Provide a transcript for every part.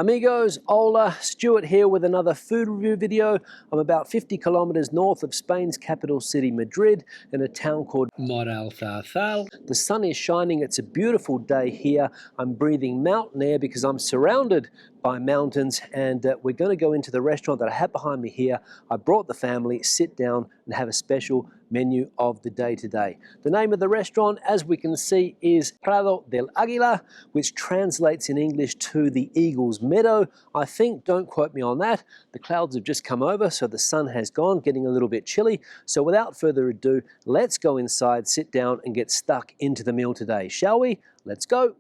Amigos, hola, Stuart here with another food review video. I'm about 50 kilometers north of Spain's capital city, Madrid, in a town called Moralzarzal. The sun is shining, it's a beautiful day here. I'm breathing mountain air because I'm surrounded by mountains, and we're going to go into the restaurant that I have behind me here. I brought the family, sit down and have a special menu of the day today. The name of the restaurant, as we can see, is Prado del Águila, which translates in English to the Eagle's Meadow. I think, don't quote me on that. The clouds have just come over, so the sun has gone, getting a little bit chilly. So without further ado, let's go inside, sit down and get stuck into the meal today, shall we? Let's go.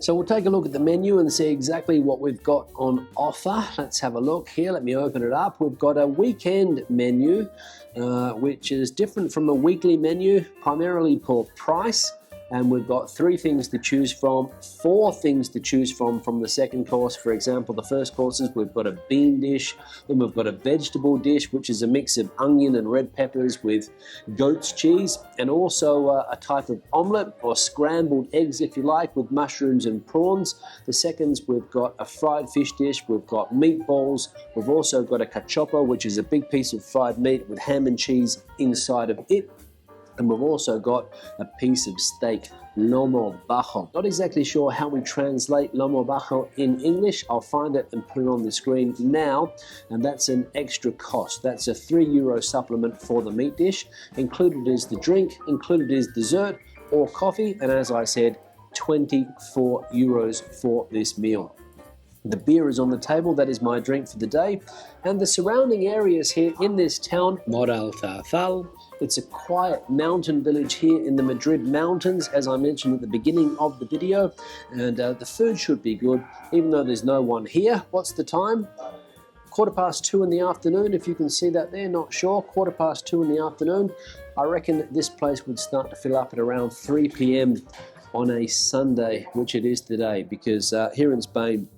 So we'll take a look at the menu and see exactly what we've got on offer. Let's have a look here. Let me open it up. We've got a weekend menu, which is different from a weekly menu, primarily for price. And we've got 3 things to choose from, 4 things to choose from the second course. For example, the first courses, we've got a bean dish, then we've got a vegetable dish, which is a mix of onion and red peppers with goat's cheese, and also a type of omelette or scrambled eggs, if you like, with mushrooms and prawns. The seconds, we've got a fried fish dish, we've got meatballs, we've also got a cachopo, which is a big piece of fried meat with ham and cheese inside of it. And we've also got a piece of steak, lomo bajo. Not exactly sure how we translate lomo bajo in English. I'll find it and put it on the screen now. And that's an extra cost. That's a €3 supplement for the meat dish. Included is the drink, included is dessert or coffee. And as I said, €24 for this meal. The beer is on the table, that is my drink for the day. And the surrounding areas here in this town, Moralzarzal, it's a quiet mountain village here in the Madrid mountains, as I mentioned at the beginning of the video. And the food should be good, even though there's no one here. What's the time? 2:15 in the afternoon, if you can see that there, not sure. 2:15 in the afternoon. I reckon this place would start to fill up at around 3 p.m. on a Sunday, which it is today, because here in Spain,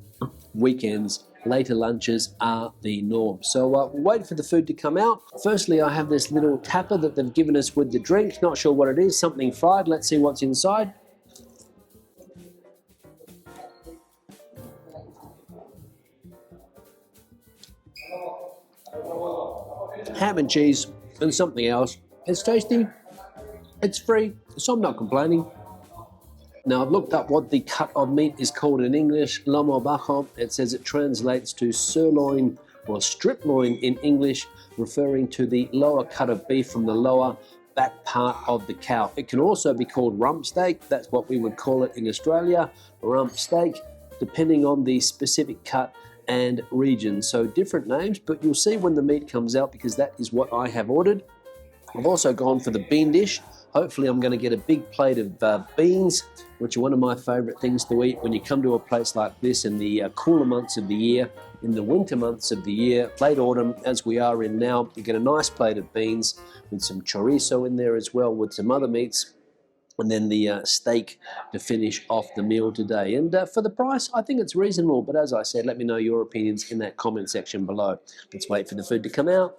weekends, later lunches are the norm. So we'll wait for the food to come out. Firstly, I have this little tapper that they've given us with the drink. Not sure what it is, something fried. Let's see what's inside. Ham and cheese and something else. It's tasty, it's free, so I'm not complaining. Now, I've looked up what the cut of meat is called in English, lomo bajo. It says it translates to sirloin or strip loin in English, referring to the lower cut of beef from the lower back part of the cow. It can also be called rump steak. That's what we would call it in Australia, rump steak, depending on the specific cut and region. So different names, but you'll see when the meat comes out because that is what I have ordered. I've also gone for the bean dish. Hopefully I'm going to get a big plate of beans, which are one of my favourite things to eat when you come to a place like this in the cooler months of the year. In the winter months of the year, late autumn as we are in now, you get a nice plate of beans with some chorizo in there as well, with some other meats, and then the steak to finish off the meal today. And for the price, I think it's reasonable, but as I said, let me know your opinions in that comment section below. Let's wait for the food to come out.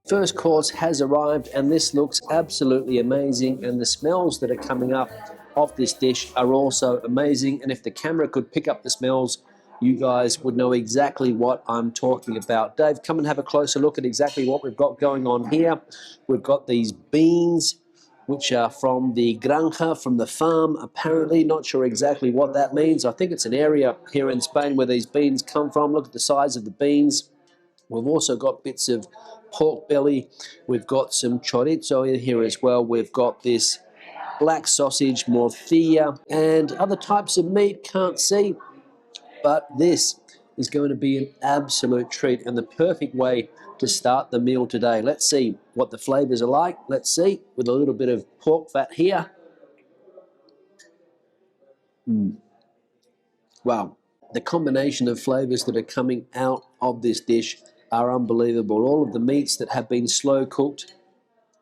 First course has arrived, and this looks absolutely amazing, and the smells that are coming up off this dish are also amazing. And if the camera could pick up the smells, you guys would know exactly what I'm talking about. Dave, come and have a closer look at exactly what we've got going on here. We've got these beans, which are from the Granja, from the farm, apparently. Not sure exactly what that means. I think it's an area here in Spain where these beans come from. Look at the size of the beans. We've also got bits of pork belly. We've got some chorizo in here as well. We've got this black sausage, morcilla, and other types of meat. Can't see, but this is going to be an absolute treat and the perfect way to start the meal today. Let's see what the flavors are like. Let's see, with a little bit of pork fat here. Wow, the combination of flavors that are coming out of this dish are unbelievable. All of the meats that have been slow cooked,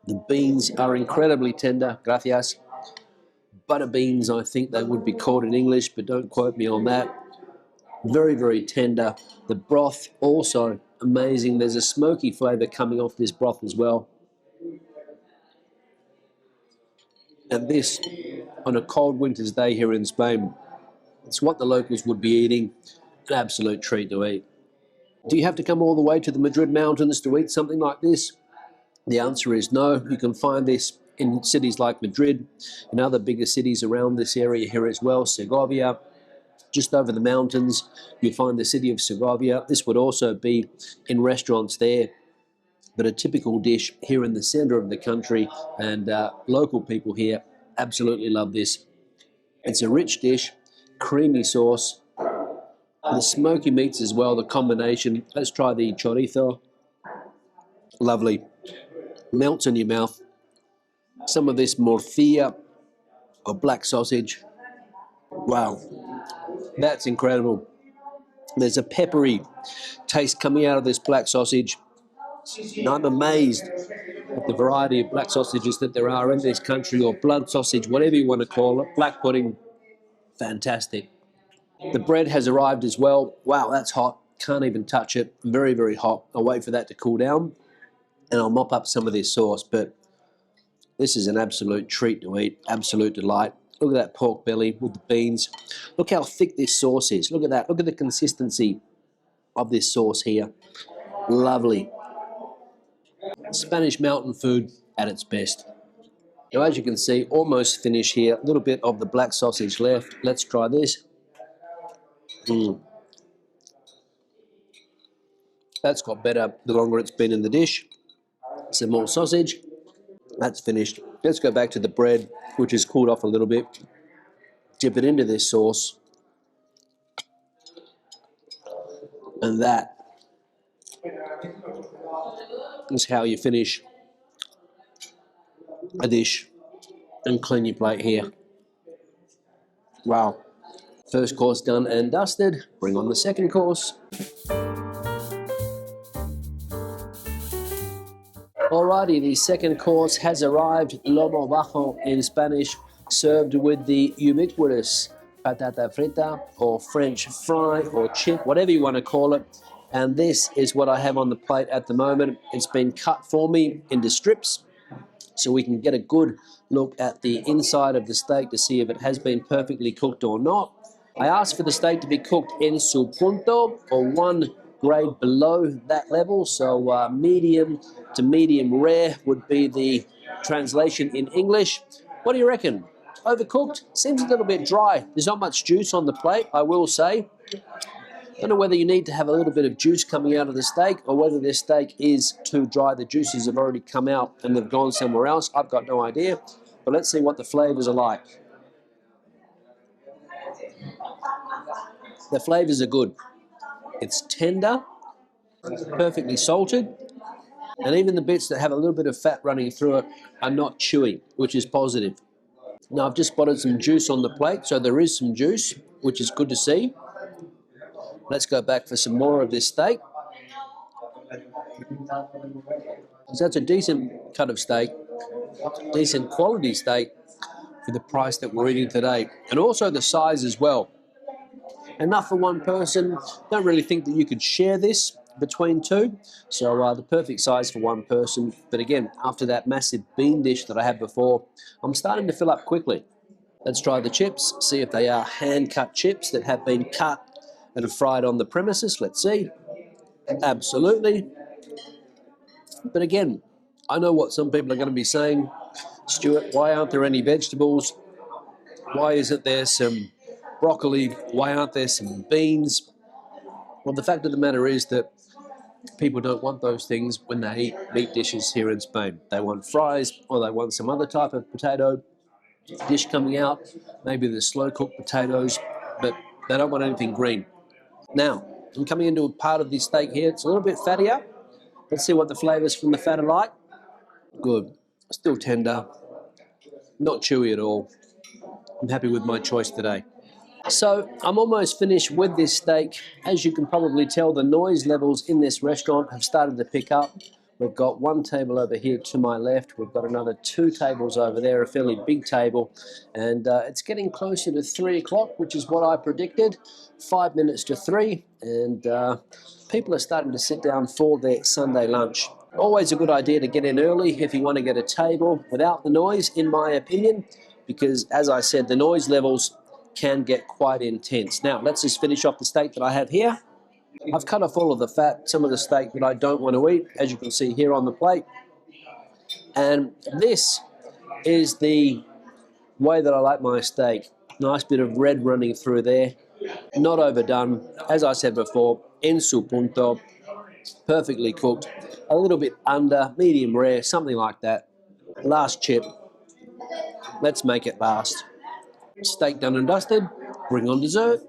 the beans are incredibly tender, gracias. butter beans, I think they would be called in English, but don't quote me on that. Very, very tender. The broth also amazing. There's a smoky flavour coming off this broth as well. And this, on a cold winter's day here in Spain, it's what the locals would be eating. An absolute treat to eat. Do you have to come all the way to the Madrid mountains to eat something like this? The answer is no. You can find this in cities like Madrid, in other bigger cities around this area here as well, Segovia. Just over the mountains, you'll find the city of Segovia. This would also be in restaurants there, but a typical dish here in the center of the country, and local people here absolutely love this. It's a rich dish, creamy sauce, the smoky meats as well, the combination. Let's try the chorizo. Lovely. Melts in your mouth. Some of this morcilla or black sausage. Wow, that's incredible. There's a peppery taste coming out of this black sausage. And I'm amazed at the variety of black sausages that there are in this country, or blood sausage, whatever you want to call it. Black pudding, fantastic. The bread has arrived as well. Wow, that's hot. Can't even touch it. Very, very hot. I'll wait for that to cool down and I'll mop up some of this sauce. But this is an absolute treat to eat. Absolute delight. Look at that pork belly with the beans. Look how thick this sauce is. Look at that. Look at the consistency of this sauce here. Lovely. Spanish mountain food at its best. Now, as you can see, almost finished here. A little bit of the black sausage left. Let's try this. That's got better the longer it's been in the dish. Some more sausage. That's finished. Let's go back to the bread, which has cooled off a little bit. Dip it into this sauce. And that is how you finish a dish and clean your plate here. Wow. First course done and dusted. Bring on the second course. Alrighty, the second course has arrived. Lomo bajo in Spanish, served with the ubiquitous patata frita or French fry or chip, whatever you want to call it. And this is what I have on the plate at the moment. It's been cut for me into strips so we can get a good look at the inside of the steak to see if it has been perfectly cooked or not. I asked for the steak to be cooked in su punto, or one grade below that level, so medium to medium rare would be the translation in English. What do you reckon? Overcooked? Seems a little bit dry. There's not much juice on the plate, I will say. Don't know whether you need to have a little bit of juice coming out of the steak, or whether this steak is too dry. The juices have already come out and they've gone somewhere else. I've got no idea, but let's see what the flavors are like. The flavors are good. It's tender, perfectly salted, and even the bits that have a little bit of fat running through it are not chewy, which is positive. Now, I've just spotted some juice on the plate, so there is some juice, which is good to see. Let's go back for some more of this steak. So that's a decent cut of steak, decent quality steak for the price that we're eating today, and also the size as well. Enough for one person. Don't really think that you could share this between two, so the perfect size for one person. But again, after that massive bean dish that I had before, I'm starting to fill up quickly. Let's try the chips, see if they are hand-cut chips that have been cut and fried on the premises. Let's see. Absolutely. But again, I know what some people are going to be saying. Stuart, why aren't there any vegetables? Why isn't there some broccoli? Why aren't there some beans? Well, the fact of the matter is that people don't want those things when they eat meat dishes here in Spain. They want fries, or they want some other type of potato dish coming out, maybe the slow-cooked potatoes, but they don't want anything green. Now, I'm coming into a part of this steak here. It's a little bit fattier. Let's see what the flavors from the fat are like. Good. Still tender. Not chewy at all. I'm happy with my choice today. So I'm almost finished with this steak. As you can probably tell, the noise levels in this restaurant have started to pick up. We've got one table over here to my left. We've got another 2 tables over there, a fairly big table. And it's getting closer to 3 o'clock, which is what I predicted. 5 minutes to 3. And people are starting to sit down for their Sunday lunch. Always a good idea to get in early if you want to get a table without the noise, in my opinion. Because, as I said, the noise levels can get quite intense. Now, let's just finish off the steak that I have here. I've cut off all of the fat, some of the steak that I don't want to eat, as you can see here on the plate. And this is the way that I like my steak. Nice bit of red running through there. Not overdone. As I said before, en su punto. Perfectly cooked. A little bit under, medium rare, something like that. Last chip. Let's make it last. Steak done and dusted. Bring on dessert.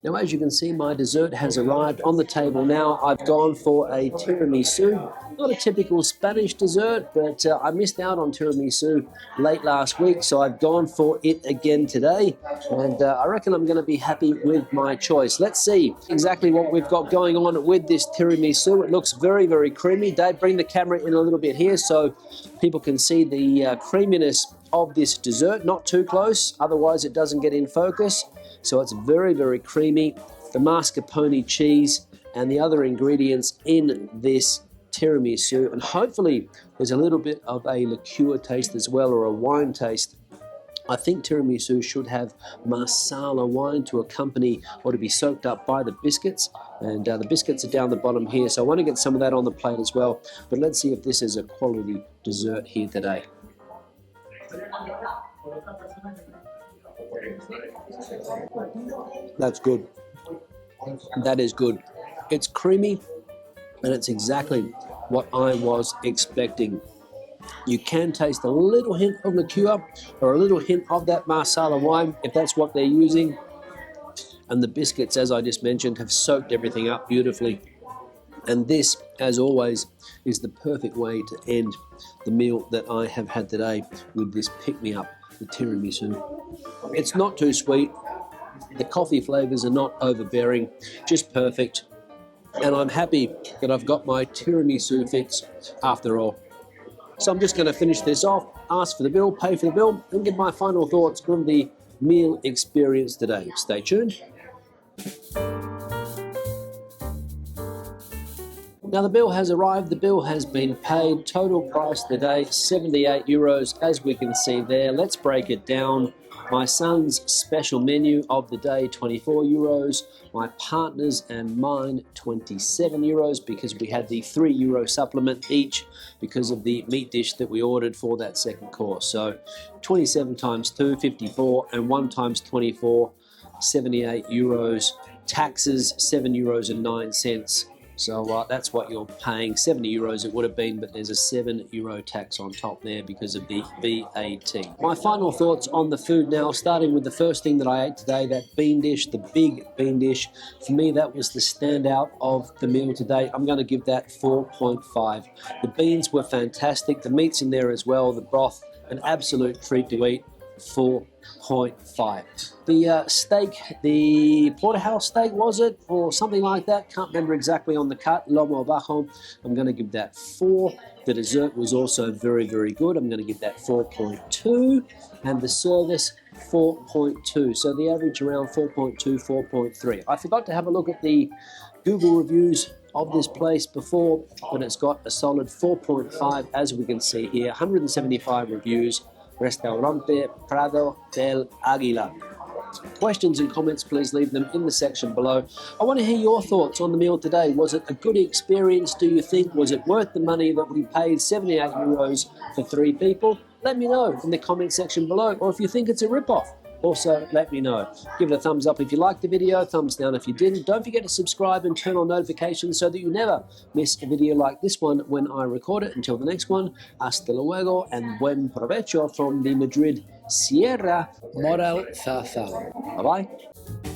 Now, as you can see, my dessert has arrived on the table now. I've gone for a tiramisu. Not a typical Spanish dessert, but I missed out on tiramisu late last week, so I've gone for it again today. And I reckon I'm going to be happy with my choice. Let's see exactly what we've got going on with this tiramisu. It looks very, very creamy. Dave, bring the camera in a little bit here so people can see the creaminess of this dessert. Not too close, otherwise it doesn't get in focus. So it's very, very creamy. The mascarpone cheese and the other ingredients in this tiramisu. And hopefully there's a little bit of a liqueur taste as well, or a wine taste. I think tiramisu should have Marsala wine to accompany or to be soaked up by the biscuits. And the biscuits are down the bottom here. So I want to get some of that on the plate as well. But let's see if this is a quality dessert here today. That's good. That is good. It's creamy and it's exactly what I was expecting. You can taste a little hint of liqueur or a little hint of that Marsala wine if that's what they're using. And the biscuits, as I just mentioned, have soaked everything up beautifully. And this, as always, is the perfect way to end the meal that I have had today with this pick-me-up, the tiramisu. It's not too sweet. The coffee flavors are not overbearing, just perfect. And I'm happy that I've got my tiramisu fix after all. So I'm just going to finish this off, ask for the bill, pay for the bill, and give my final thoughts on the meal experience today. Stay tuned. Now the bill has arrived, the bill has been paid. Total price today, 78 euros, as we can see there. Let's break it down. My son's special menu of the day, 24 euros. My partner's and mine, 27 euros, because we had the 3 euro supplement each because of the meat dish that we ordered for that second course. So 27 times 2, 54, and 1 times 24, 78 euros. Taxes, 7 euros and 9 cents. So that's what you're paying. 70 euros it would have been, but there's a 7 euro tax on top there because of the VAT. My final thoughts on the food now, starting with the first thing that I ate today, that bean dish, the big bean dish. For me, that was the standout of the meal today. I'm going to give that 4.5. The beans were fantastic. The meat's in there as well. The broth, an absolute treat to eat. 4.5. The steak, the porterhouse steak, was it? Or something like that. Can't remember exactly on the cut. Lomo bajo. I'm going to give that 4. The dessert was also very, very good. I'm going to give that 4.2. And the service, 4.2. So the average around 4.2, 4.3. I forgot to have a look at the Google reviews of this place before, but it's got a solid 4.5, as we can see here. 175 reviews. Restaurante Prado del Águila. Questions and comments, please leave them in the section below. I want to hear your thoughts on the meal today. Was it a good experience, do you think? Was it worth the money that we paid, 78 euros for 3 people? Let me know in the comment section below. Or if you think it's a rip-off, also let me know. Give it a thumbs up if you liked the video, thumbs down if you didn't. Don't forget to subscribe and turn on notifications so that you never miss a video like this one when I record it. Until the next one, hasta luego and buen provecho from the Madrid Sierra, Moralzarzal. Bye-bye.